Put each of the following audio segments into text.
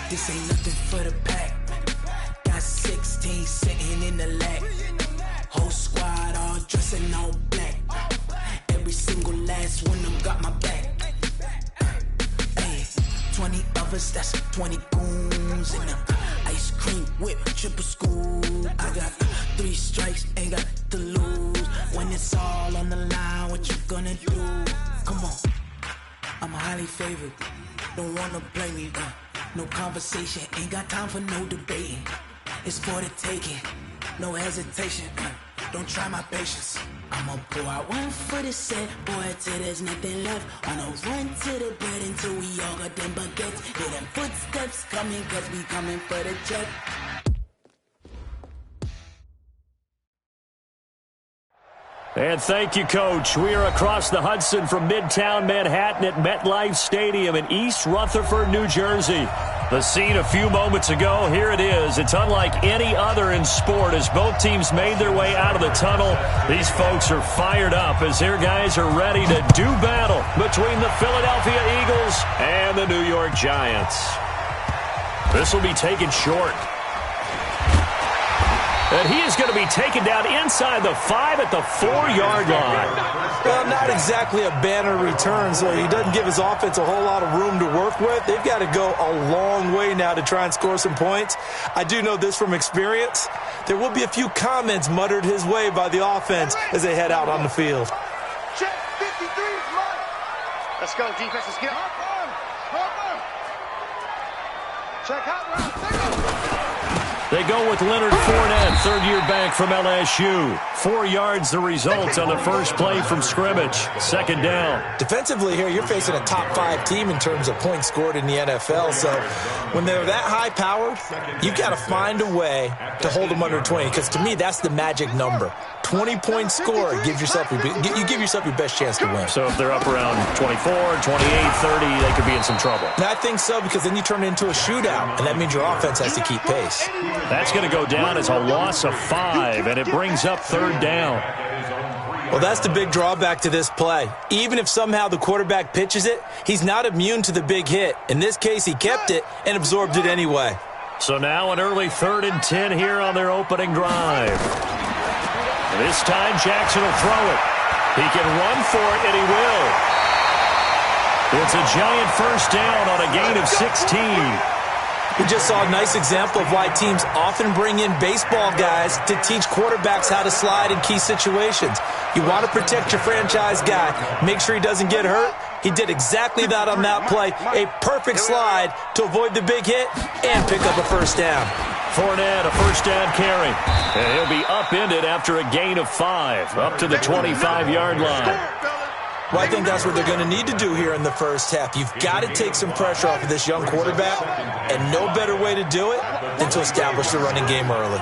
This ain't nothing for the pack. Got 16 sitting in the lag. Whole squad all dressing all black. Every single last one of them got my back. Hey, 20 of us, that's 20 goons in them. Ice cream whip, triple scoop. I got 3 strikes, ain't got to lose. When it's all on the line, what you gonna do? Come on, I'm highly favored. Don't wanna play me, no conversation, ain't got time for no debating. It's for the taking, no hesitation. Don't try my patience. I'ma pour out one for the set, boy, till there's nothing left. I'ma run to the bread until we all got them baguettes. Hear them footsteps coming, cause we coming for the check. And thank you, Coach. We are across the Hudson from Midtown Manhattan at MetLife Stadium in East Rutherford, New Jersey. The scene a few moments ago, here it is. It's unlike any other in sport as both teams made their way out of the tunnel. These folks are fired up as their guys are ready to do battle between the Philadelphia Eagles and the New York Giants. This will be taken short. And he is going to be taken down inside the 5 at the 4-yard line. Well, not exactly a banner return, so he doesn't give his offense a whole lot of room to work with. They've got to go a long way now to try and score some points. I do know this from experience. There will be a few comments muttered his way by the offense as they head out on the field. Check 53, come on. Let's go, defense, let's get up. Check hot route, take it. They go with Leonard Fournette, third-year back from LSU. 4 yards the result on the first play from scrimmage. Second down. Defensively here, you're facing a top-5 team in terms of points scored in the NFL. So when they're that high-powered, you've got to find a way to hold them under 20. Because to me, that's the magic number. 20 points scored, you give yourself your best chance to win. So if they're up around 24, 28, 30, they could be in some trouble. And I think so, because then you turn it into a shootout, and that means your offense has to keep pace. That's going to go down as a loss of 5, and it brings up third down. Well, that's the big drawback to this play. Even if somehow the quarterback pitches it, he's not immune to the big hit. In this case, he kept it and absorbed it anyway. So now an early 3rd and 10 here on their opening drive. This time Jackson will throw it. He can run for it, and he will. It's a giant first down on a gain of 16. We just saw a nice example of why teams often bring in baseball guys to teach quarterbacks how to slide in key situations. You want to protect your franchise guy. Make sure he doesn't get hurt. He did exactly that on that play. A perfect slide to avoid the big hit and pick up a first down. Fournette, a first down carry. And he'll be upended after a gain of 5, up to the 25-yard line. Well, I think that's what they're going to need to do here in the first half. You've got to take some pressure off of this young quarterback, and no better way to do it than to establish the running game early.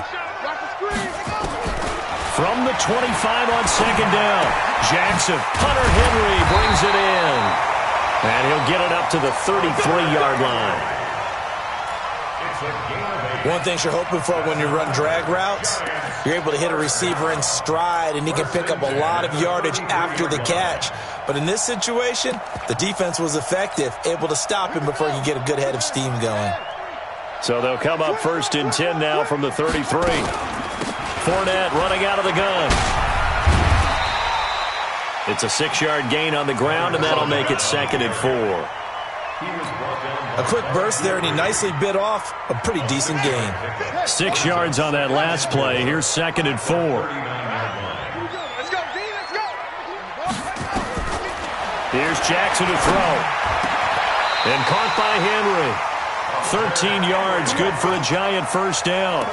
From the 25 on second down, Jackson, Hunter Henry brings it in. And he'll get it up to the 33-yard line. One thing you're hoping for when you run drag routes, you're able to hit a receiver in stride, and he can pick up a lot of yardage after the catch. But in this situation, the defense was effective, able to stop him before he could get a good head of steam going. So they'll come up 1st and 10 now from the 33. Fournette running out of the gun. It's a 6-yard gain on the ground, and that'll make it 2nd and 4. A quick burst there, and he nicely bit off a pretty decent gain. 6 yards on that last play. Here's 2nd and 4. Let's go, D, let's go. Here's Jackson to throw. And caught by Henry. 13 yards, good for a giant first down.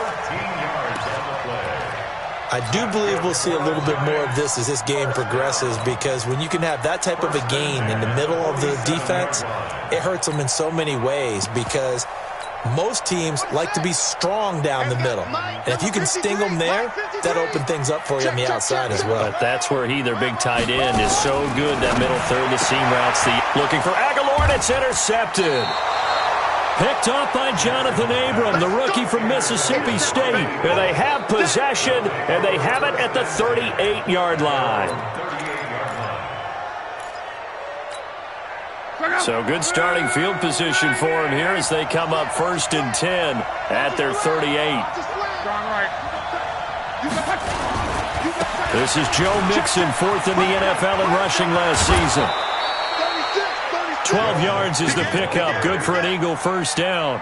I do believe we'll see a little bit more of this as this game progresses, because when you can have that type of a gain in the middle of the defense, it hurts them in so many ways, because most teams like to be strong down the middle. And if you can sting them there, that opens things up for you on the outside as well. But that's where their big tight end, is so good, that middle third, the seam routes. Looking for Aguilar, and it's intercepted. Picked up by Jonathan Abram, the rookie from Mississippi State. And they have possession, and they have it at the 38-yard line. So good starting field position for him here as they come up 1st and 10 at their 38. This is Joe Mixon, 4th in the NFL in rushing last season. 12 yards is the pickup. Good for an Eagle first down.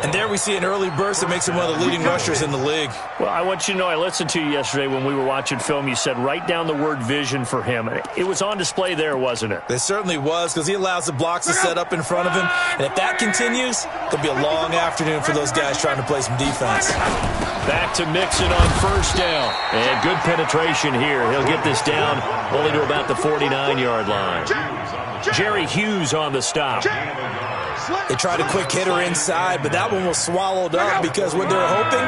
And there we see an early burst that makes him one of the leading rushers in the league. Well, I want you to know, I listened to you yesterday when we were watching film. You said write down the word vision for him. It was on display there, wasn't it? It certainly was, because he allows the blocks to set up in front of him. And if that continues, there'll be a long afternoon for those guys trying to play some defense. Back to Mixon on first down. And good penetration here. He'll get this down only to about the 49-yard line. Jerry Hughes on the stop. They tried a quick hitter inside, but that one was swallowed up because what they're hoping,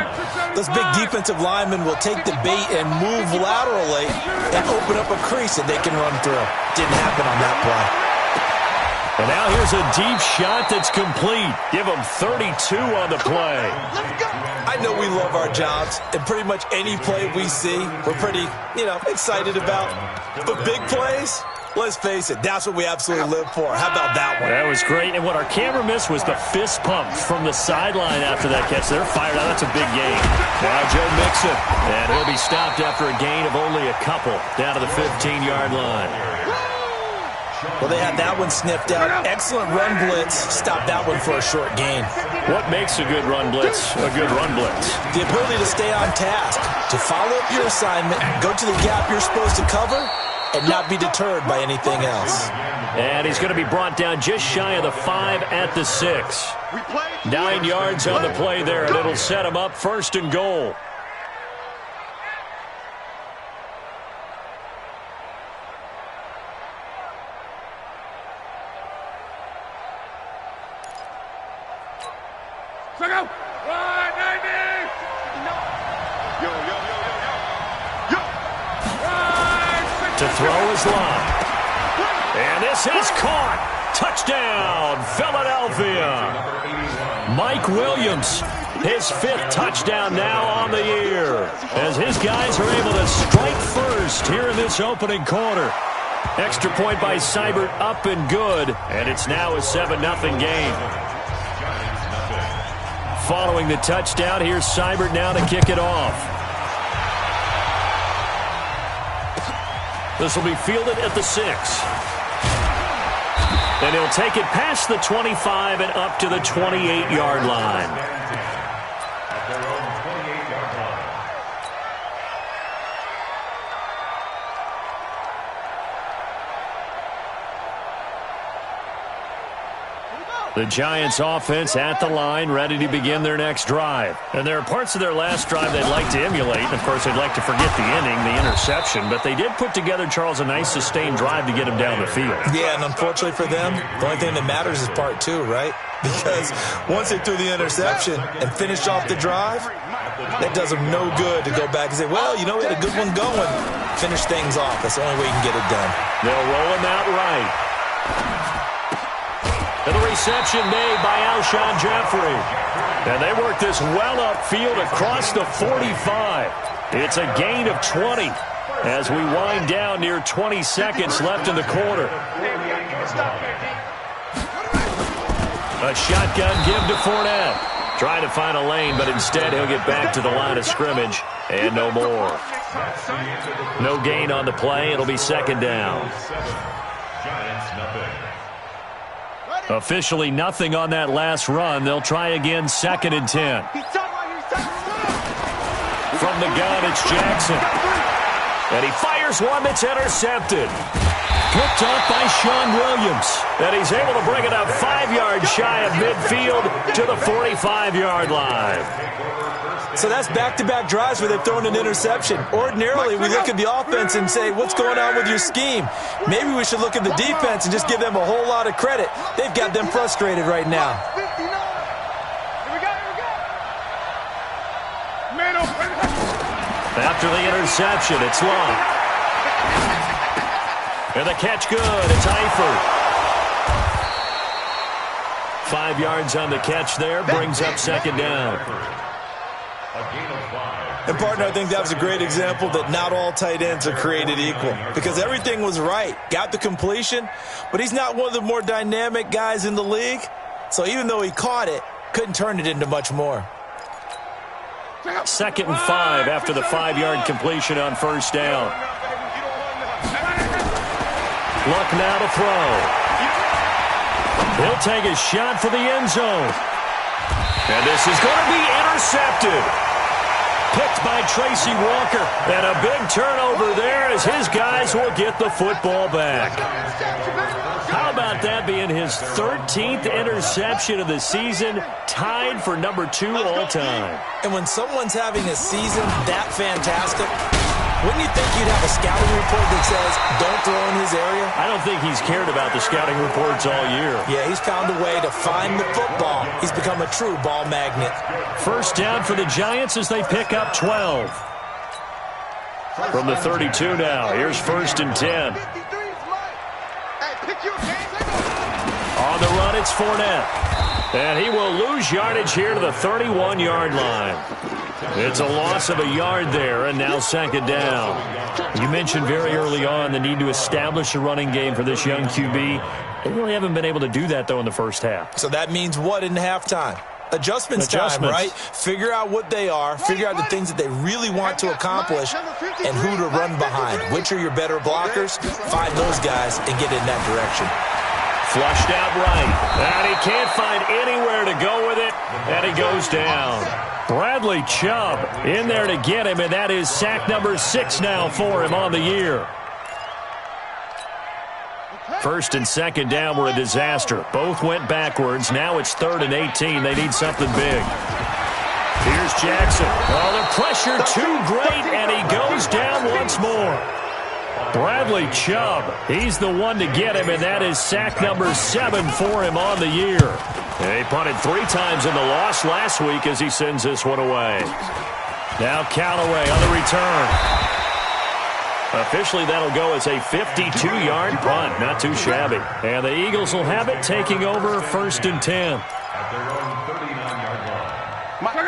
those big defensive linemen will take the bait and move laterally and open up a crease that they can run through. Didn't happen on that play. And now here's a deep shot that's complete. Give them 32 on the play. I know we love our jobs, and pretty much any play we see, we're pretty, excited about. But big plays, let's face it, that's what we absolutely live for. How about that one? That was great. And what our camera missed was the fist pump from the sideline after that catch. They're fired out. That's a big gain. Now Joe Mixon. And he'll be stopped after a gain of only a couple down to the 15-yard line. Well, they had that one sniffed out. Excellent run blitz. Stop that one for a short gain. What makes a good run blitz a good run blitz? The ability to stay on task, to follow up your assignment, go to the gap you're supposed to cover, and not be deterred by anything else. And he's going to be brought down just shy of the 5 at the 6. 9 yards on the play there, and it'll set him up 1st and goal. To throw is long. And this is caught. Touchdown, Philadelphia. Mike Williams, his 5th touchdown now on the year, as his guys are able to strike first here in this opening quarter. Extra point by Seibert, up and good, and it's now a 7-0 game. Following the touchdown, here's Seibert now to kick it off. This will be fielded at the 6. And he'll take it past the 25 and up to the 28-yard line. The Giants offense at the line, ready to begin their next drive. And there are parts of their last drive they'd like to emulate. And of course, they'd like to forget the inning, the interception. But they did put together, Charles, a nice sustained drive to get him down the field. Yeah, and unfortunately for them, the only thing that matters is part 2, right? Because once they threw the interception and finished off the drive, that does them no good to go back and say, well, we had a good one going. Finish things off. That's the only way you can get it done. They'll roll him out right. And the reception made by Alshon Jeffrey. And they work this well upfield across the 45. It's a gain of 20 as we wind down near 20 seconds left in the quarter. A shotgun give to Fournette. Trying to find a lane, but instead he'll get back to the line of scrimmage. And no more. No gain on the play. It'll be 2nd down. Officially nothing on that last run. They'll try again, 2nd and 10. From the gun, it's Jackson. And he fires one that's intercepted. Picked up by Sean Williams. And he's able to bring it up 5 yards shy of midfield to the 45-yard line. So that's back-to-back drives where they've thrown an interception. Ordinarily, we look at the offense and say, what's going on with your scheme? Maybe we should look at the defense and just give them a whole lot of credit. They've got them frustrated right now. After the interception, it's long. And the catch good. It's Eifert. 5 yards on the catch there. Brings up 2nd down. And, partner, I think that was a great example that not all tight ends are created equal because everything was right. Got the completion, but he's not one of the more dynamic guys in the league. So even though he caught it, couldn't turn it into much more. 2nd and 5 after the 5-yard completion on first down. Luck now to throw. He'll take a shot for the end zone. And this is going to be intercepted. Picked by Tracy Walker. And a big turnover there as his guys will get the football back. How about that being his 13th interception of the season, tied for number 2 all time. And when someone's having a season that fantastic, wouldn't you think you'd have a scouting report that says, don't throw in his area? I don't think he's cared about the scouting reports all year. Yeah, he's found a way to find the football. He's become a true ball magnet. First down for the Giants as they pick up 12. From the 32 now, here's 1st and 10. On the run, it's Fournette. And he will lose yardage here to the 31-yard line. It's a loss of a yard there, and now 2nd down. You mentioned very early on the need to establish a running game for this young QB. They really haven't been able to do that, though, in the first half. So that means what in halftime? Adjustments time, right? Figure out what they are, figure out the things that they really want to accomplish, and who to run behind. Which are your better blockers? Find those guys and get in that direction. Flushed out right. And he can't find anywhere to go with it, and he goes down. Bradley Chubb in there to get him, and that is sack number 6 now for him on the year. 1st and 2nd down were a disaster. Both went backwards. Now it's 3rd and 18. They need something big. Here's Jackson. Oh, the pressure too great, and he goes down once more. Bradley Chubb, he's the one to get him, and that is sack number 7 for him on the year. And he punted 3 times in the loss last week as he sends this one away. Now Callaway on the return. Officially, that'll go as a 52-yard punt. Not too shabby. And the Eagles will have it, taking over 1st and 10.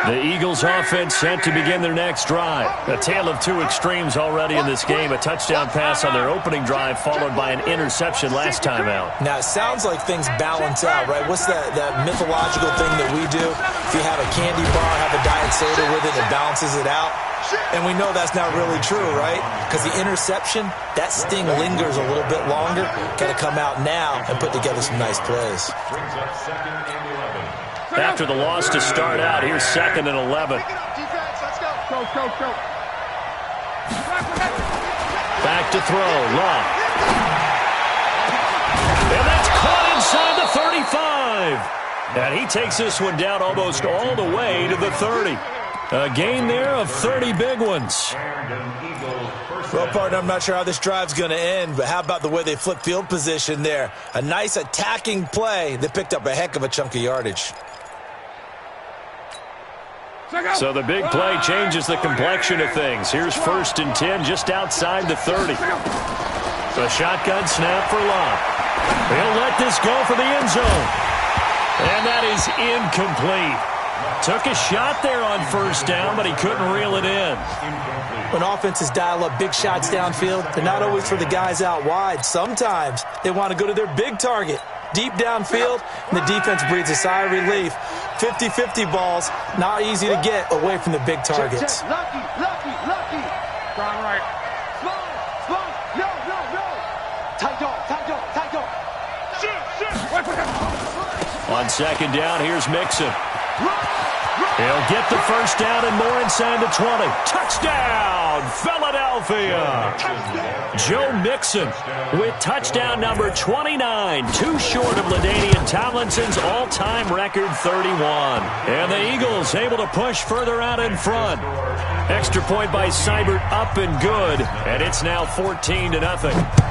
The Eagles offense set to begin their next drive. A tale of 2 extremes already in this game. A touchdown pass on their opening drive followed by an interception last time out. Now, it sounds like things balance out, right? What's that mythological thing that we do? If you have a candy bar, have a diet soda with it, it balances it out. And we know that's not really true, right? Because the interception, that sting lingers a little bit longer. Got to come out now and put together some nice plays. After the loss to start out, here's 2nd and 11. Back to throw, Love. And that's caught inside the 35. And he takes this one down almost all the way to the 30. A gain there of 30 big ones. Well, partner, I'm not sure how this drive's going to end, but how about the way they flip field position there? A nice attacking play. They picked up a heck of a chunk of yardage. So the big play changes the complexion of things. Here's 1st and 10 just outside the 30. The shotgun snap for Love. He'll let this go for the end zone. And that is incomplete. Took a shot there on 1st down, but he couldn't reel it in. When offenses dial up big shots downfield, they're not always for the guys out wide. Sometimes they want to go to their big target, deep downfield, and the defense breathes a sigh of relief. 50-50 balls, not easy to get away from the big targets. Lucky. Down right. Slow. No. Tight dog. On 2nd down, here's Mixon. He'll get the 1st down and more inside the 20. Touchdown, Philadelphia! Joe Mixon with touchdown number 29, too short of LaDainian Tomlinson's all-time record 31. And the Eagles able to push further out in front. Extra point by Seibert up and good, and it's now 14-0.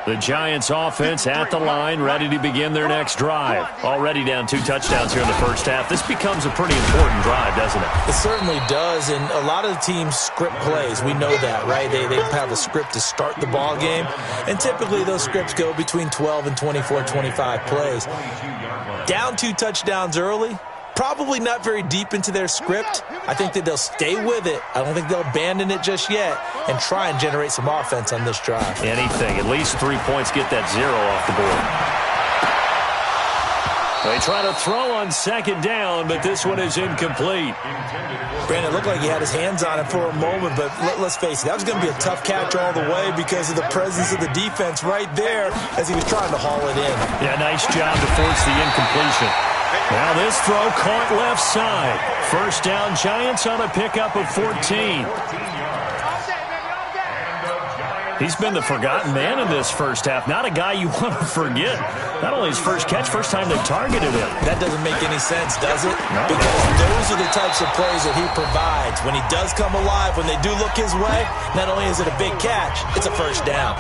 The Giants offense at the line, ready to begin their next drive. Already down 2 touchdowns here in the first half. This becomes a pretty important drive, doesn't it? It certainly does, and a lot of the teams script plays. We know that, right? They have a script to start the ball game, and typically those scripts go between 12 and 24, 25 plays. Down 2 touchdowns early, probably not very deep into their script. I think that they'll stay with it. I don't think they'll abandon it just yet and try and generate some offense on this drive. Anything. At least 3 points, get that 0 off the board. They try to throw on second down, but this one is incomplete. Brandon, it looked like he had his hands on it for a moment, but let's face it, that was going to be a tough catch all the way because of the presence of the defense right there as he was trying to haul it in. Yeah, nice job to force the incompletion. Now this throw caught left side. First down, Giants on a pickup of 14. He's been the forgotten man in this first half. Not a guy you want to forget. Not only his first catch, first time they targeted him. That doesn't make any sense, does it? No. Because those are the types of plays that he provides. When he does come alive, when they do look his way, not only is it a big catch, it's a first down.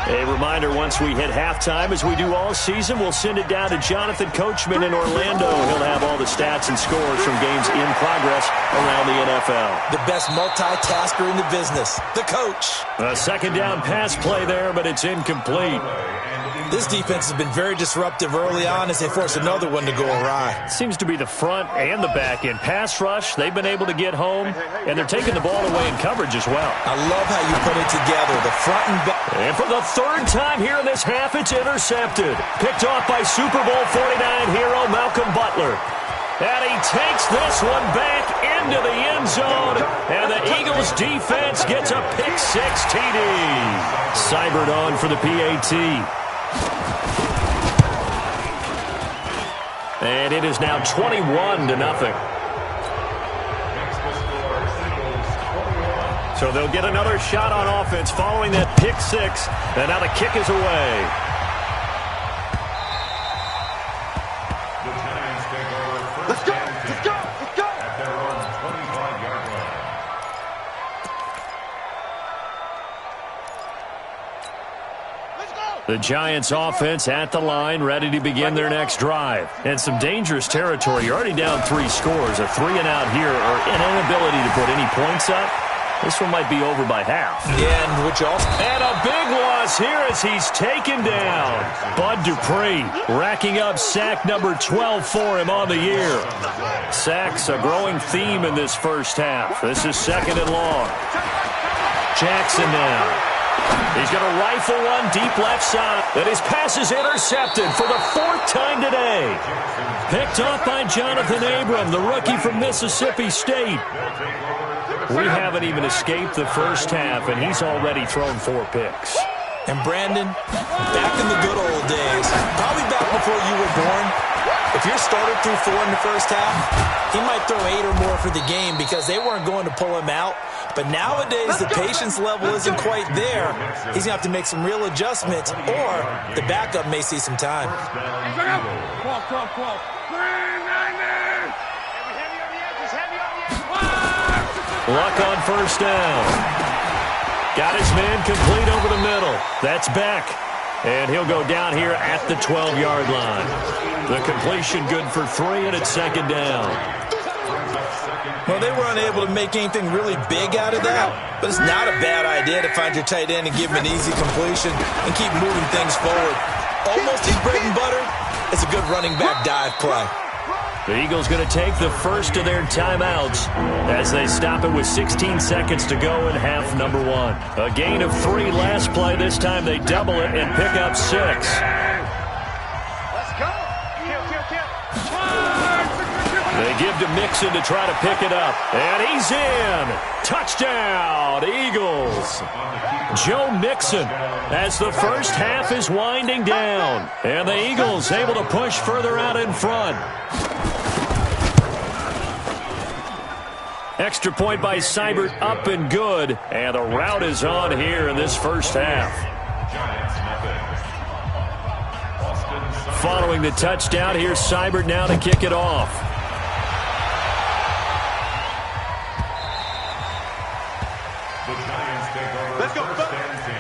A reminder, once we hit halftime, as we do all season, we'll send it down to Jonathan Coachman in Orlando. He'll have all the stats and scores from games in progress around the NFL. The best multitasker in the business, the coach. A second down pass play there, but it's incomplete. This defense has been very disruptive early on as they force another one to go awry. Seems to be the front and the back end. Pass rush, they've been able to get home, and they're taking the ball away in coverage as well. I love how you put it together, the front and back. And for the third time here in this half, it's intercepted. Picked off by Super Bowl 49 hero Malcolm Butler. And he takes this one back into the end zone. And the Eagles defense gets a pick-6 TD. Seibert on for the PAT. And it is now 21-0. So they'll get another shot on offense following that pick-6. And now the kick is away. Let's go! Let's go! Let's go! At their own 25-yard line. The Giants offense at the line, ready to begin their next drive. And some dangerous territory. You're already down 3 scores. A 3-and-out here, or an inability to put any points up. This one might be over by half. And a big loss here as he's taken down. Bud Dupree racking up sack number 12 for him on the year. Sacks a growing theme in this first half. This is second and long. Jackson now. He's going to rifle one deep left side. And his pass is intercepted for the 4th time today. Picked off by Jonathan Abram, the rookie from Mississippi State. We haven't even escaped the first half, and he's already thrown 4 picks. And Brandon, back in the good old days, probably back before you were born, if your starter threw 4 in the first half, he might throw 8 or more for the game because they weren't going to pull him out. But nowadays, the patience level isn't quite there. He's going to have to make some real adjustments, or the backup may see some time. Luck on first down. Got his man complete over the middle. That's Beck. And he'll go down here at the 12-yard line. The completion good for 3, and it's second down. Well, they were unable to make anything really big out of that, but it's not a bad idea to find your tight end and give him an easy completion and keep moving things forward. Almost his bread and butter. It's a good running back dive play. The Eagles going to take the first of their timeouts as they stop it with 16 seconds to go in half number 1. A gain of 3 last play. This time they double it and pick up 6. Let's go! They give to Mixon to try to pick it up. And he's in. Touchdown, Eagles. Joe Mixon as the first half is winding down. And the Eagles able to push further out in front. Extra point by Seibert, up and good. And the route is on here in this first half. Following the touchdown, here's Seibert now to kick it off. The Giants take over. Let's go. First and 10.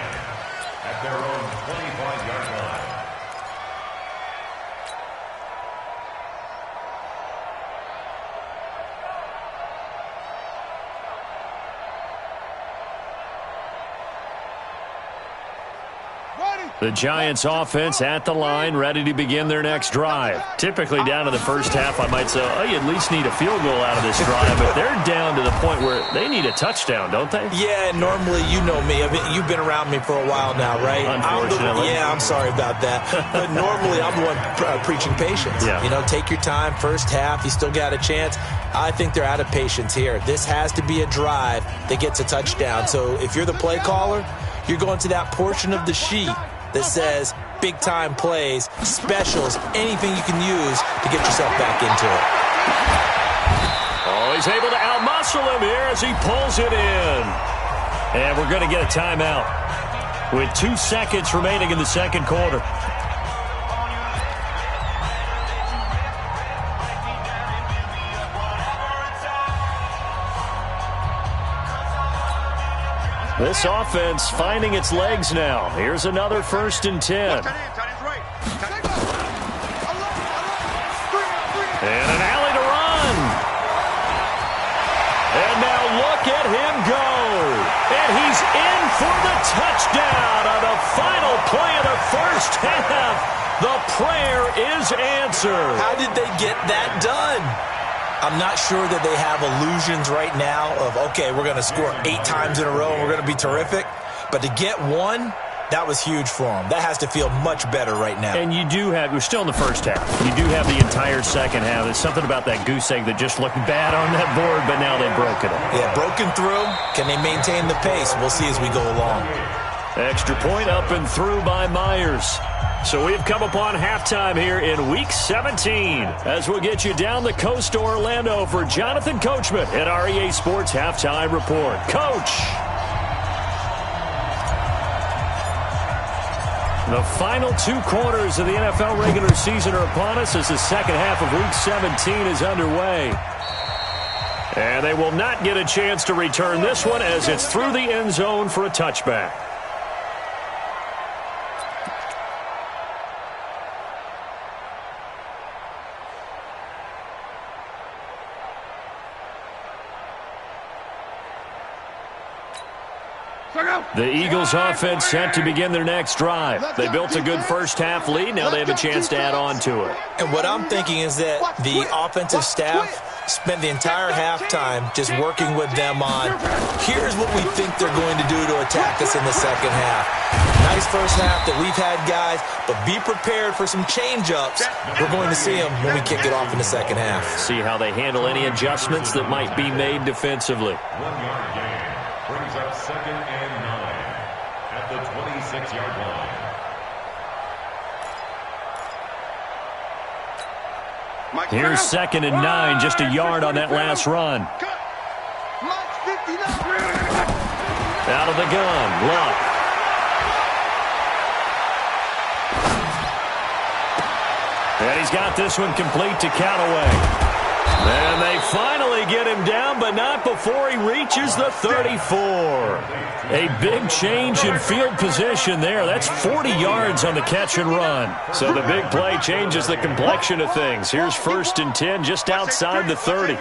The Giants offense at the line, ready to begin their next drive. Typically down to the first half, I might say, oh, you at least need a field goal out of this drive, but they're down to the point where they need a touchdown, don't they? Yeah, normally, you know me. I mean, you've been around me for a while now, right? Unfortunately. I'm sorry about that. But normally, I'm the one preaching patience. Yeah. You know, take your time, first half, you still got a chance. I think they're out of patience here. This has to be a drive that gets a touchdown. So if you're the play caller, you're going to that portion of the sheet that says big-time plays, specials, anything you can use to get yourself back into it. Oh, he's able to outmuscle him here as he pulls it in. And we're going to get a timeout with 2 seconds remaining in the second quarter. This offense finding its legs now. Here's another 1st and 10. And an alley to run. And now look at him go. And he's in for the touchdown on the final play of the first half. The prayer is answered. How did they get that done? I'm not sure that they have illusions right now of, okay, we're going to score 8 times in a row and we're going to be terrific. But to get one, that was huge for them. That has to feel much better right now. And you do have, we're still in the first half. You do have the entire second half. There's something about that goose egg that just looked bad on that board, but now they've broken it. Yeah, broken through. Can they maintain the pace? We'll see as we go along. Extra point up and through by Myers. So we've come upon halftime here in Week 17 as we'll get you down the coast to Orlando for Jonathan Coachman at our EA Sports Halftime Report. Coach! The final 2 quarters of the NFL regular season are upon us as the second half of Week 17 is underway. And they will not get a chance to return this one as it's through the end zone for a touchback. The Eagles offense set to begin their next drive. They built a good first half lead. Now they have a chance to add on to it. And what I'm thinking is that the offensive staff spent the entire halftime just working with them on, here's what we think they're going to do to attack us in the second half. Nice first half that we've had, guys, but be prepared for some change-ups. We're going to see them when we kick it off in the second half. See how they handle any adjustments that might be made defensively. 1-yard gain brings up 2nd and 9 at the 26-yard line. Here's 2nd and 9, just a yard on that last run. Out of the gun, Luck. And he's got this one complete to Callaway. And they finally get him down, but not before he reaches the 34. A big change in field position there. That's 40 yards on the catch and run. So the big play changes the complexion of things. Here's 1st and 10 just outside the 30.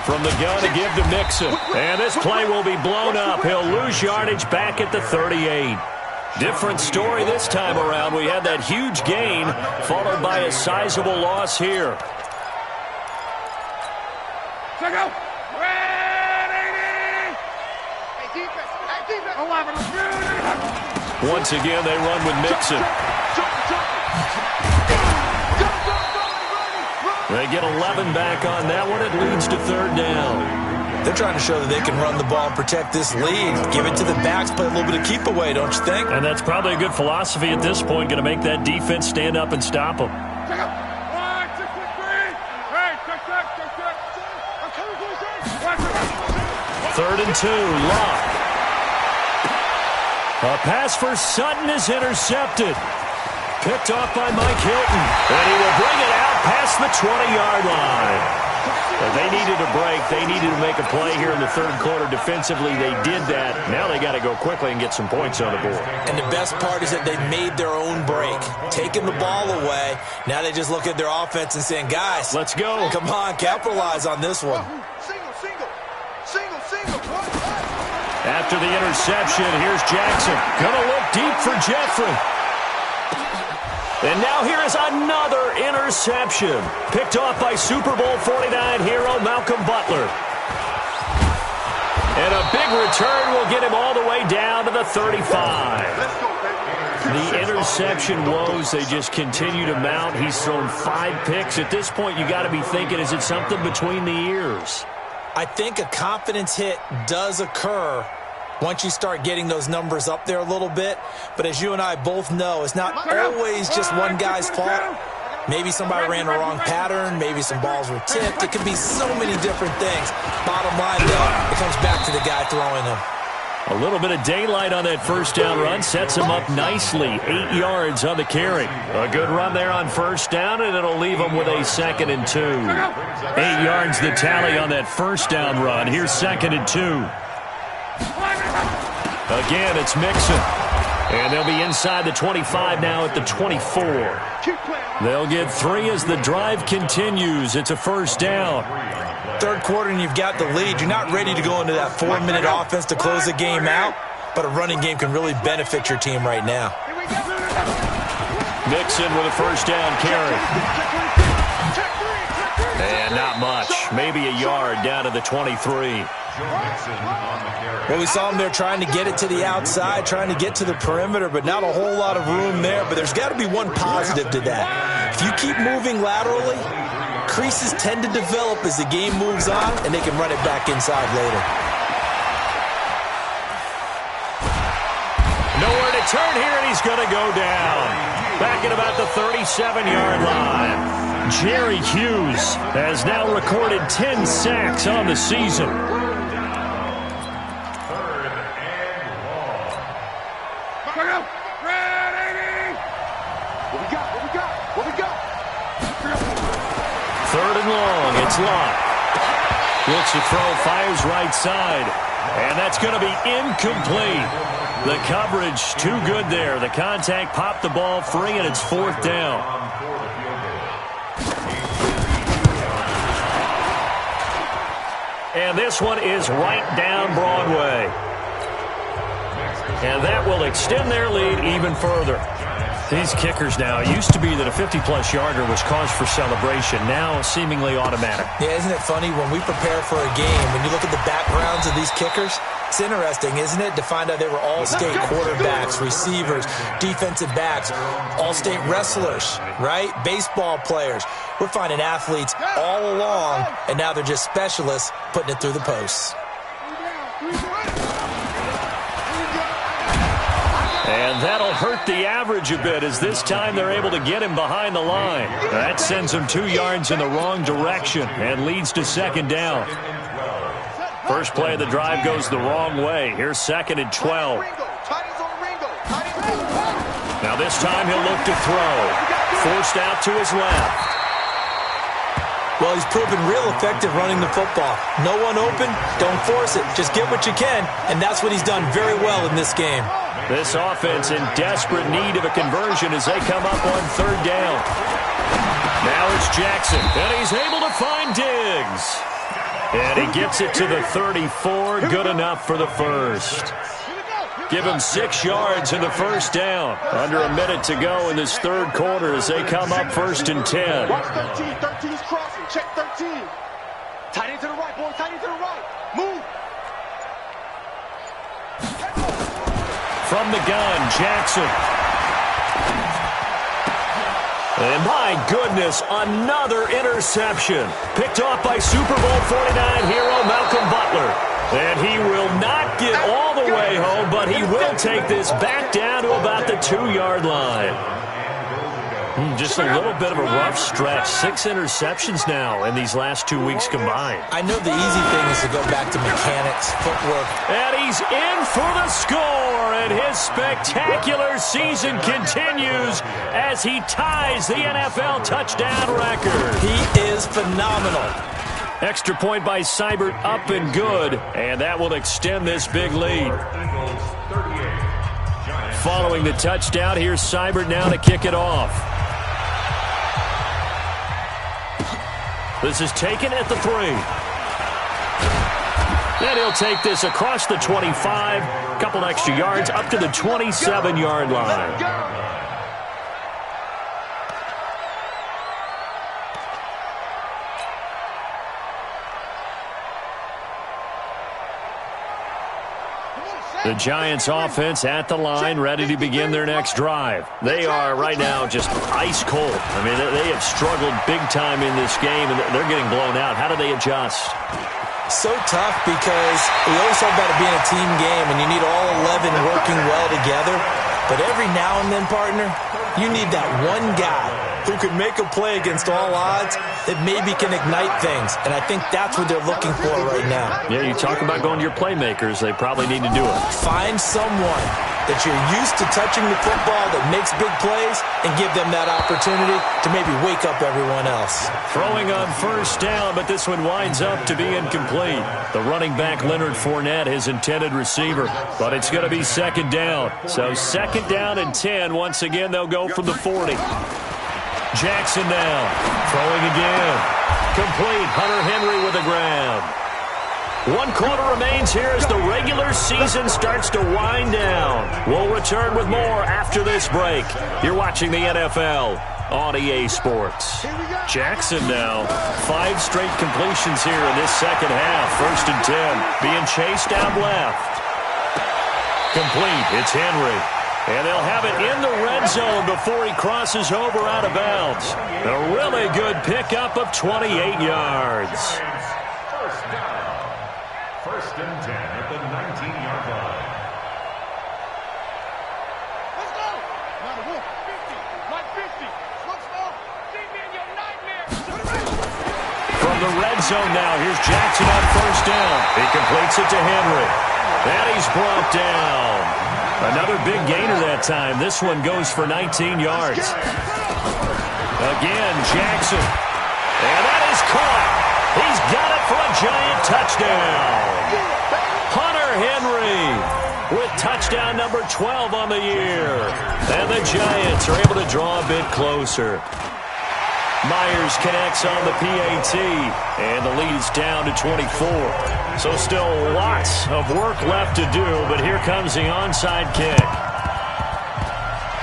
From the gun to give to Mixon. And this play will be blown up. He'll lose yardage back at the 38. Different story this time around. We had that huge gain followed by a sizable loss here. Once again, they run with Mixon. They get 11 back on that one. It leads to 3rd down. They're trying to show that they can run the ball and protect this lead. Give it to the backs, play a little bit of keep away, don't you think? And that's probably a good philosophy at this point, going to make that defense stand up and stop them. 3rd and 2, Luck. A pass for Sutton is intercepted. Picked off by Mike Hilton. And he will bring it out past the 20-yard line. But they needed a break. They needed to make a play here in the 3rd quarter. Defensively, they did that. Now they got to go quickly and get some points on the board. And the best part is that they made their own break. Taking the ball away. Now they just look at their offense and saying, guys, let's go. Come on, capitalize on this one. After the interception, here's Jackson. Gonna look deep for Jeffrey. And now here is another interception. Picked off by Super Bowl 49 hero Malcolm Butler. And a big return will get him all the way down to the 35. The interception woes, they just continue to mount. He's thrown 5 picks. At this point, you got to be thinking, is it something between the ears? I think a confidence hit does occur once you start getting those numbers up there a little bit. But as you and I both know, it's not always just one guy's fault. Maybe somebody ran the wrong pattern. Maybe some balls were tipped. It could be so many different things. Bottom line, though, it comes back to the guy throwing them. A little bit of daylight on that first down run sets him up nicely. 8 yards on the carry. A good run there on first down, and it'll leave him with a 2nd and 2. 8 yards the tally on that first down run. Here's 2nd and 2. Again, it's Mixon. And they'll be inside the 25 now at the 24. They'll get 3 as the drive continues. It's a first down. Third quarter and you've got the lead. You're not ready to go into that 4-minute offense to close the game out, but a running game can really benefit your team right now. Mixon with a first down carry. And not much. Maybe a yard down to the 23. Well, we saw him there trying to get it to the outside, trying to get to the perimeter, but not a whole lot of room there. But there's got to be one positive to that. If you keep moving laterally, creases tend to develop as the game moves on, and they can run it back inside later. Nowhere to turn here, and he's going to go down. Back at about the 37-yard line. Jerry Hughes has now recorded 10 sacks on the season. Third and long, it's Locke. Looks to throw, fires right side. And that's going to be incomplete. The coverage too good there. The contact popped the ball free, and it's 4th down. And this one is right down Broadway. And that will extend their lead even further. These kickers now, it used to be that a 50-plus yarder was cause for celebration. Now seemingly automatic. Yeah, isn't it funny when we prepare for a game, when you look at the backgrounds of these kickers, it's interesting, isn't it, to find out they were all-state quarterbacks, receivers, defensive backs, all-state wrestlers, right? Baseball players. We're finding athletes all along, and now they're just specialists putting it through the posts. And that'll hurt the average a bit, as this time they're able to get him behind the line. That sends him 2 yards in the wrong direction and leads to 2nd down. First play of the drive goes the wrong way. Here's 2nd and 12. Now this time he'll look to throw. Forced out to his left. Well, he's proven real effective running the football. No one open, don't force it. Just get what you can, and that's what he's done very well in this game. This offense in desperate need of a conversion as they come up on 3rd down. Now it's Jackson, and he's able to find Diggs. And he gets it to the 34, good enough for the first. Give him 6 yards in the first down. Under a minute to go in this third quarter as they come up 1st and 10. Watch 13. 13's crossing. Check 13. Tight end to the right, boy. Tight end to the right. Move. From the gun, Jackson. And my goodness, another interception. Picked off by Super Bowl 49 hero Malcolm Butler. And he will not get all the way home, but he will take this back down to about the 2-yard line. Just a little bit of a rough stretch. 6 interceptions now in these last 2 weeks combined. I know the easy thing is to go back to mechanics, footwork. And he's in for the score, and his spectacular season continues as he ties the NFL touchdown record. He is phenomenal. Extra point by Seibert, up and good, and that will extend this big lead. Following the touchdown, here's Seibert now to kick it off. This is taken at the 3. Then he'll take this across the 25, a couple extra yards up to the 27-yard line. The Giants offense at the line, ready to begin their next drive. They are right now just ice cold. I mean, they have struggled big time in this game, and they're getting blown out. How do they adjust? So tough because we always talk about it being a team game, and you need all 11 working well together. But every now and then, partner, you need that one guy who could make a play against all odds that maybe can ignite things. And I think that's what they're looking for right now. Yeah, you talk about going to your playmakers. They probably need to do it. Find someone that you're used to touching the football that makes big plays and give them that opportunity to maybe wake up everyone else. Throwing on first down, but this one winds up to be incomplete. The running back, Leonard Fournette, his intended receiver, but it's going to be second down. So second down and 10. Once again, they'll go from the 40. Jackson now, throwing again. Complete, Hunter Henry with a grab. 1 quarter remains here as the regular season starts to wind down. We'll return with more after this break. You're watching the NFL on EA Sports. Jackson now, 5 straight completions here in this second half. First and 10, being chased out left. Complete, it's Henry. And they'll have it in the red zone before he crosses over out of bounds. A really good pickup of 28 yards. First down. First and 10 at the 19-yard line. Let's go. Now, 50. Like 50. Slow, slow. See me in your nightmare. From the red zone now, here's Jackson on first down. He completes it to Henry. And he's brought down. Another big gainer that time. This one goes for 19 yards. Again, Jackson. And that is caught. He's got it for a giant touchdown. Hunter Henry with touchdown number 12 on the year. And the Giants are able to draw a bit closer. Myers connects on the PAT, and the lead is down to 24. So still lots of work left to do, but here comes the onside kick.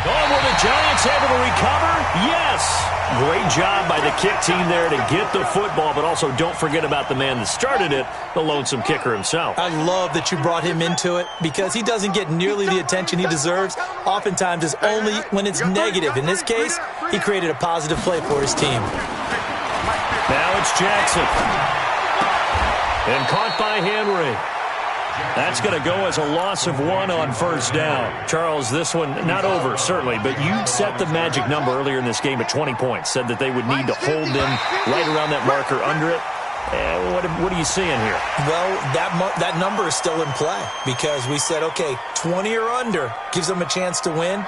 Oh, were the Giants able to recover? Yes! Great job by the kick team there to get the football, but also don't forget about the man that started it, the lonesome kicker himself. I love that you brought him into it because he doesn't get nearly the attention he deserves. Oftentimes it's only when it's negative. In this case, he created a positive play for his team. Now it's Jackson. And caught by Henry. That's going to go as a loss of 1 on first down. Charles, this one not over, certainly, but you set the magic number earlier in this game at 20 points. Said that they would need to hold them right around that marker under it. What are you seeing here? Well, that number is still in play because we said, okay, 20 or under gives them a chance to win.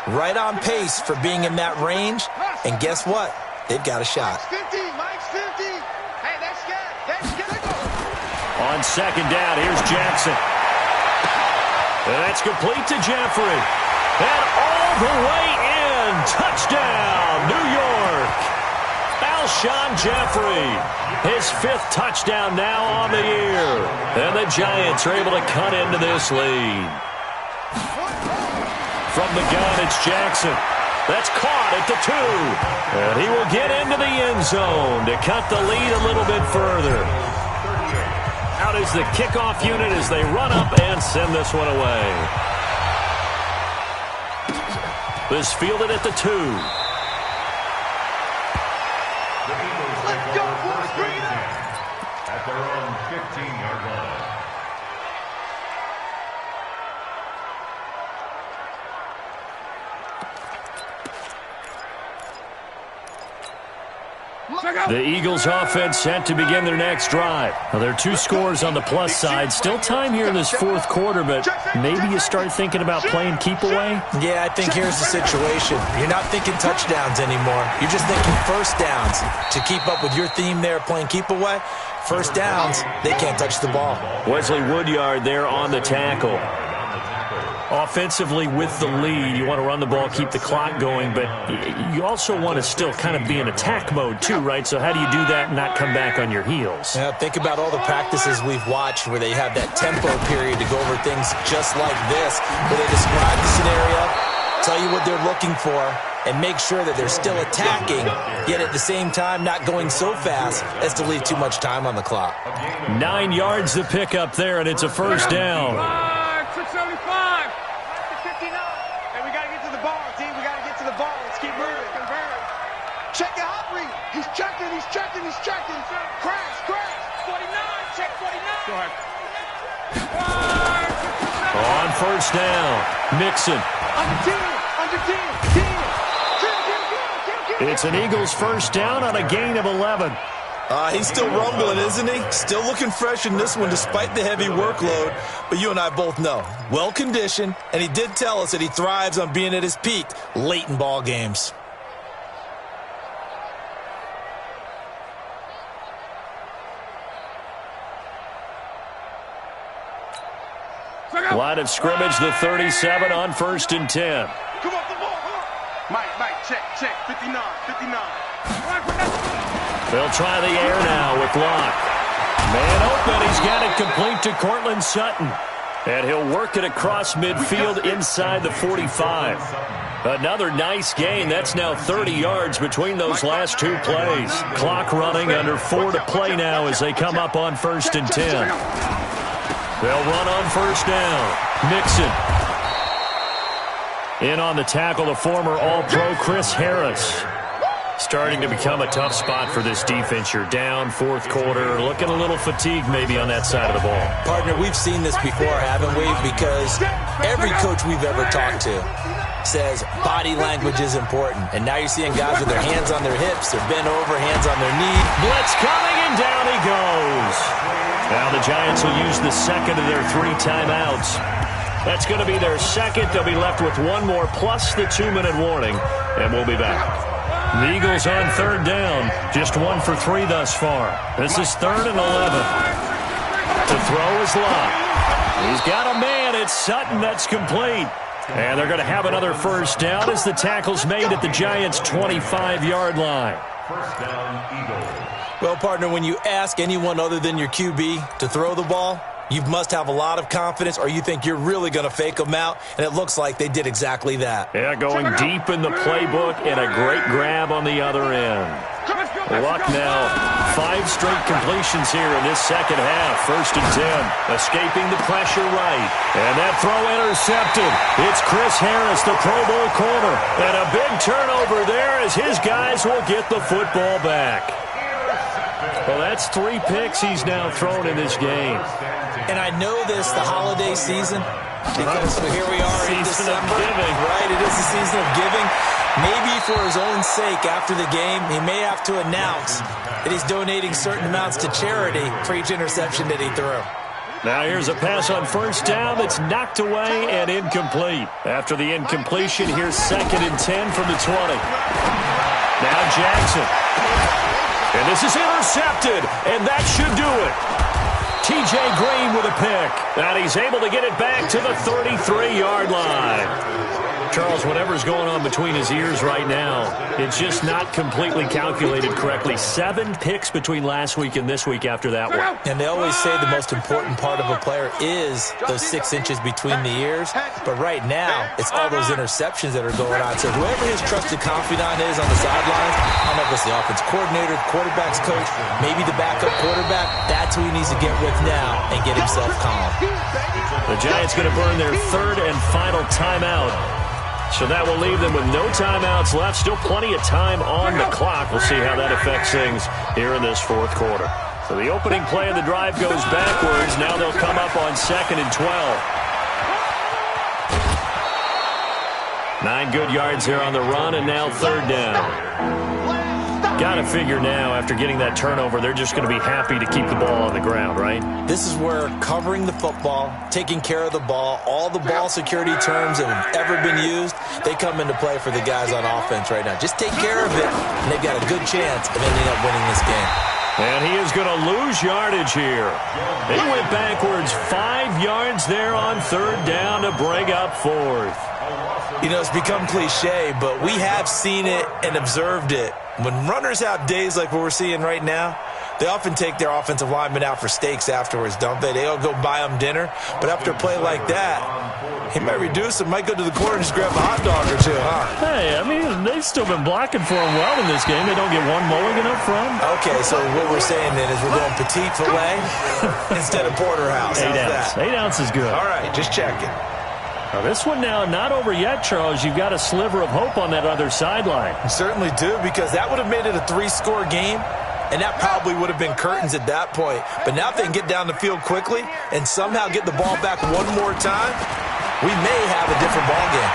Right on pace for being in that range. And guess what? They've got a shot. Mike's 50. Hey, that's good. That's good. On second down, here's Jackson. And that's complete to Jeffrey. And all the way in. Touchdown, New York. Alshon Jeffrey. His 5th touchdown now on the year. And the Giants are able to cut into this lead. From the gun, it's Jackson. That's caught at the 2. And he will get into the end zone to cut the lead a little bit further. Out is the kickoff unit as they run up and send this one away. This fielded at the 2. Let's go, boys. Bring it up. At their own 15-yard line. The Eagles offense set to begin their next drive. Now, there are 2 scores on the plus side. Still time here in this 4th quarter, but maybe you start thinking about playing keep away? Yeah, I think here's the situation. You're not thinking touchdowns anymore. You're just thinking first downs. To keep up with your theme there, playing keep away, first downs, they can't touch the ball. Wesley Woodyard there on the tackle. Offensively with the lead, you want to run the ball, keep the clock going, but you also want to still kind of be in attack mode too, right? So how do you do that and not come back on your heels? Yeah, think about all the practices we've watched where they have that tempo period to go over things just like this, where they describe the scenario, tell you what they're looking for, and make sure that they're still attacking, yet at the same time not going so fast as to leave too much time on the clock. 9 yards to pick up there, and it's a first down. 675. 59. And we got to get to the ball, team. We got to get to the ball. Let's keep moving. Convert. Check your hot read. He's checking. He's checking. He's checking. Crash. Crash. 49. Check 49. Go ahead. On first down, Mixon. Under 10. Under 10. 10. It's an Eagles first down on a gain of 11. He's still rumbling, isn't he? Still looking fresh in this one despite the heavy workload. But you and I both know, well-conditioned, and he did tell us that he thrives on being at his peak late in ball games. Line of scrimmage, the 37 on first and 10. Come on, come on. Mike, check. 59. 59. They'll try the air now with Locke. Man open, he's got it complete to Cortland Sutton. And he'll work it across midfield inside the 45. Another nice gain. That's now 30 yards between those last two plays. Clock running, under 4 to play now as they come up on first and 10. They'll run on first down. Mixon. In on the tackle, the former All-Pro Chris Harris. Starting to become a tough spot for this defense. You're down fourth quarter, looking a little fatigued maybe on that side of the ball. Partner, we've seen this before, haven't we? Because every coach we've ever talked to says body language is important. And now you're seeing guys with their hands on their hips, they're bent over, hands on their knee. Blitz coming, and down he goes. Now the Giants will use the second of their 3 timeouts. That's going to be their second. They'll be left with one more plus the 2-minute warning, and we'll be back. The Eagles on third down, just 1 for 3 thus far. This is 3rd and 11. To throw is Locke. He's got a man. It's Sutton. That's complete. And they're going to have another first down as the tackle's made at the Giants' 25-yard line. First down, Eagles. Well, partner, when you ask anyone other than your QB to throw the ball, you must have a lot of confidence, or you think you're really going to fake them out, and it looks like they did exactly that. Yeah, going deep in the playbook and a great grab on the other end. Luck now, 5 straight completions here in this second half. First and 10, escaping the pressure right. And that throw intercepted. It's Chris Harris, the Pro Bowl corner. And a big turnover there as his guys will get the football back. Well, that's 3 picks he's now thrown in this game. And I know this, the holiday season, because here we are in December. Right, it is the season of giving. Maybe for his own sake, after the game, he may have to announce that he's donating certain amounts to charity for each interception that he threw. Now here's a pass on first down that's knocked away and incomplete. After the incompletion, here's 2nd and 10 from the 20. Now Jackson. And this is intercepted, and that should do it. T.J. Green with a pick, and he's able to get it back to the 33-yard line. Charles, whatever's going on between his ears right now, it's just not completely calculated correctly. 7 picks between last week and this week after that one. And they always say the most important part of a player is those 6 inches between the ears. But right now, it's all those interceptions that are going on. So whoever his trusted confidant is on the sidelines, I don't know if it's the offense coordinator, the quarterback's coach, maybe the backup quarterback, that's who he needs to get with now and get himself calm. The Giants going to burn their 3rd and final timeout. So that will leave them with no timeouts left. Still plenty of time on the clock. We'll see how that affects things here in this 4th quarter. So the opening play of the drive goes backwards. Now they'll come up on 2nd and 12. 9 good yards there on the run, and now 3rd down. Got to figure now, after getting that turnover, they're just going to be happy to keep the ball on the ground, right? This is where covering the football, taking care of the ball, all the ball security terms that have ever been used, they come into play for the guys on offense right now. Just take care of it, and they've got a good chance of ending up winning this game. And he is going to lose yardage here. He went backwards 5 yards there on third down to bring up fourth. You know, it's become cliche, but we have seen it and observed it. When runners have days like what we're seeing right now, they often take their offensive linemen out for steaks afterwards, don't they? They all go buy them dinner. But after a play like that, he might reduce and might go to the corner and just grab a hot dog or two, huh? Hey, I mean, they've still been blocking for him well in this game. They don't get one mulligan up front. Okay, so what we're saying then is we're going petite filet instead of porterhouse. How's that? 8 ounce is good. All right, just checking. Now, this one now not over yet, Charles. You've got a sliver of hope on that other sideline. You certainly do, because that would have made it a 3-score game. And that probably would have been curtains at that point. But now if they can get down the field quickly and somehow get the ball back one more time, we may have a different ball game.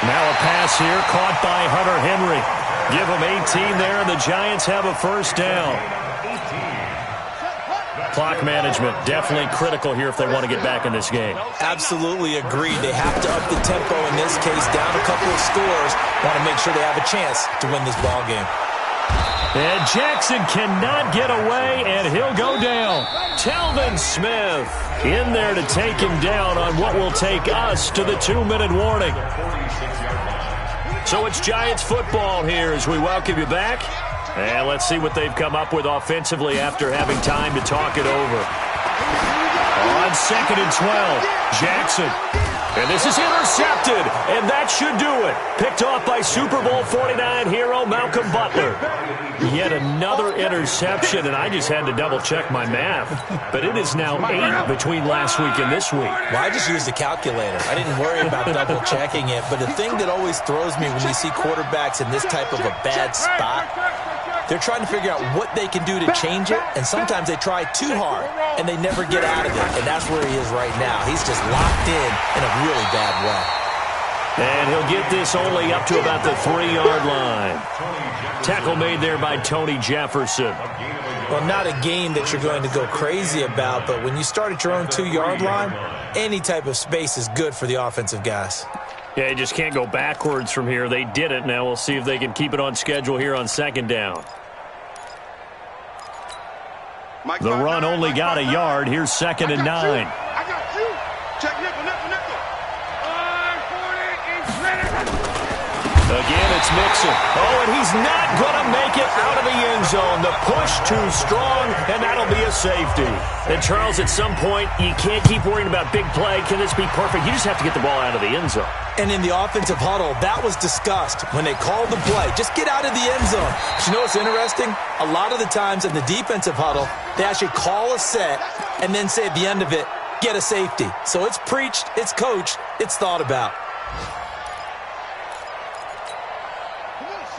Now a pass here caught by Hunter Henry. Give him 18 there, and the Giants have a first down. Clock management definitely critical here if they want to get back in this game. Absolutely agreed. They have to up the tempo in this case, down a couple of scores. Want to make sure they have a chance to win this ball game. And Jackson cannot get away, and he'll go down. Telvin Smith in there to take him down on what will take us to the 2-minute warning. So it's Giants football here as we welcome you back. And let's see what they've come up with offensively after having time to talk it over. On 2nd and 12, Jackson. And this is intercepted, and that should do it. Picked off by Super Bowl 49 hero Malcolm Butler. Yet another interception, and I just had to double-check my math. But it is now 8 between last week and this week. Well, I just used a calculator. I didn't worry about double-checking it. But the thing that always throws me when you see quarterbacks in this type of a bad spot, they're trying to figure out what they can do to change it, and sometimes they try too hard, and they never get out of it. And that's where he is right now. He's just locked in a really bad way. And he'll get this only up to about the 3-yard line. Tackle made there by Tony Jefferson. Well, not a game that you're going to go crazy about, but when you start at your own 2-yard line, any type of space is good for the offensive guys. Yeah, you just can't go backwards from here. They did it. Now we'll see if they can keep it on schedule here on 2nd down. The run only got a yard. Here's 2nd and 9. I got you. Check nickel. Again, it's Mixon. Oh, and he's not going to make it out of the end zone. The push too strong, and that'll be a safety. And, Charles, at some point, you can't keep worrying about big play. Can this be perfect? You just have to get the ball out of the end zone. And in the offensive huddle, that was discussed when they called the play. Just get out of the end zone. But you know what's interesting? A lot of the times in the defensive huddle, they actually call a set and then say at the end of it, get a safety. So it's preached, it's coached, it's thought about.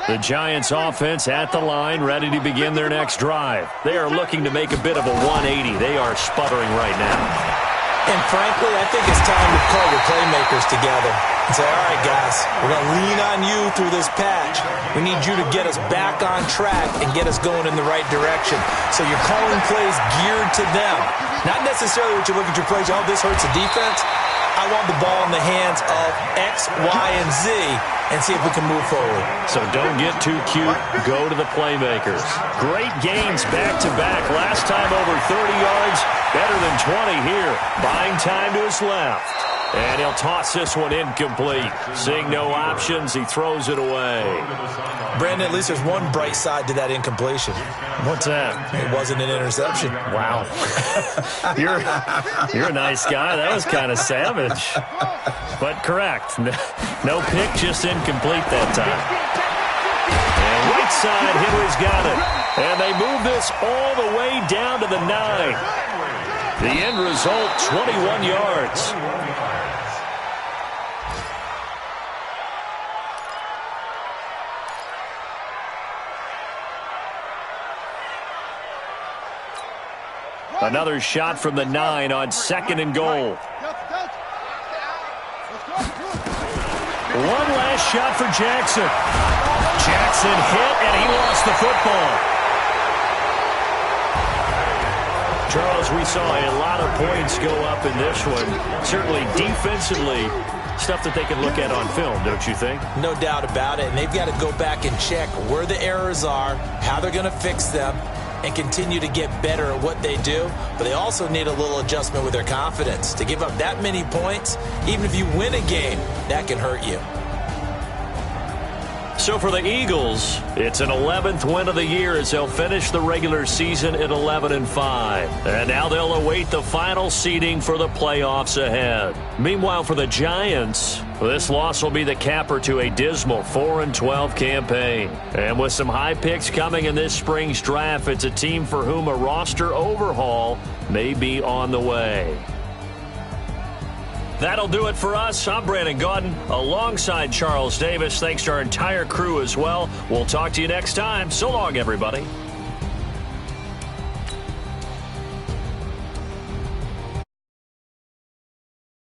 The Giants offense at the line, ready to begin their next drive. They are looking to make a bit of a 180. They are sputtering right now. And frankly, I think it's time to call your playmakers together and say, all right, guys, we're going to lean on you through this patch. We need you to get us back on track and get us going in the right direction. So you're calling plays geared to them. Not necessarily what you look at your plays, oh, this hurts the defense. I want the ball in the hands of X, Y, and Z and see if we can move forward. So don't get too cute. Go to the playmakers. Great gains back-to-back. Last time over 30 yards, better than 20 here. Buying time to his left. And he'll toss this one incomplete. Seeing no options, he throws it away. Brandon, at least there's one bright side to that incompletion. What's that? It wasn't an interception. Wow. You're a nice guy. That was kind of savage. But correct. No pick, just incomplete that time. And right side, Henry's got it. And they move this all the way down to the 9. The end result, 21 yards. Another shot from the 9 on 2nd and goal. One last shot for Jackson. Jackson hit, and he lost the football. Charles, we saw a lot of points go up in this one. Certainly defensively, stuff that they can look at on film, don't you think? No doubt about it. And they've got to go back and check where the errors are, how they're going to fix them. and continue to get better at what they do, but they also need a little adjustment with their confidence. To give up that many points, even if you win a game, that can hurt you. So for the Eagles, it's an 11th win of the year as they'll finish the regular season at 11-5. And now they'll await the final seeding for the playoffs ahead. Meanwhile, for the Giants, this loss will be the capper to a dismal 4-12 campaign. And with some high picks coming in this spring's draft, it's a team for whom a roster overhaul may be on the way. That'll do it for us. I'm Brandon Gaudin alongside Charles Davis. Thanks to our entire crew as well. We'll talk to you next time. So long, everybody.